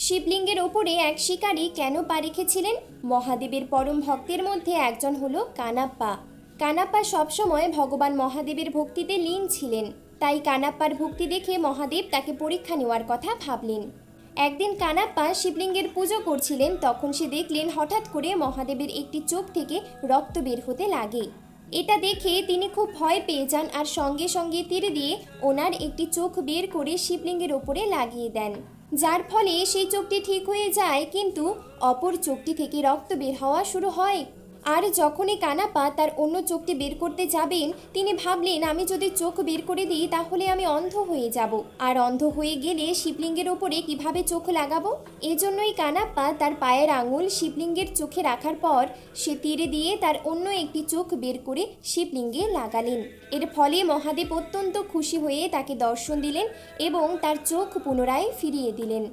শিবলিঙ্গের ওপরে এক শিকারী কেন পা রেখেছিলেন? মহাদেবের পরম ভক্তের মধ্যে একজন হলো কানাপ্পা। কানাপ্পা সবসময় ভগবান মহাদেবের ভক্তিতে লীন ছিলেন। তাই কানাপ্পার ভক্তি দেখে মহাদেব তাকে পরীক্ষা নেওয়ার কথা ভাবলেন। একদিন কানাপ্পা শিবলিঙ্গের পুজো করছিলেন, তখন সে দেখলেন হঠাৎ করে মহাদেবের একটি চোখ থেকে রক্ত বের হতে লাগে। এটা দেখে তিনি খুব ভয় পেয়ে যান আর সঙ্গে সঙ্গে তীর দিয়ে ওনার একটি চোখ বের করে শিবলিঙ্গের ওপরে লাগিয়ে দেন, যার ফলে সেই চোখটি ঠিক হয়ে যায়, কিন্তু অপর চোখটি থেকে রক্ত বের হওয়া শুরু হয়। আর যখনই কানাপ্পা তার অন্য চোখটি বের করতে যাবেন, তিনি ভাবলেন আমি যদি চোখ বের করে দিই তাহলে আমি অন্ধ হয়ে যাব, আর অন্ধ হয়ে গেলে শিবলিঙ্গের ওপরে কিভাবে চোখ লাগাবো। এজন্যই কানাপ্পা তার পায়ের আঙুল শিবলিঙ্গের চোখে রাখার পর সে তীর দিয়ে তার অন্য একটি চোখ বের করে শিবলিঙ্গে লাগালেন। এর ফলে মহাদেব অত্যন্ত খুশি হয়ে তাকে দর্শন দিলেন এবং তার চোখ পুনরায় ফিরিয়ে দিলেন।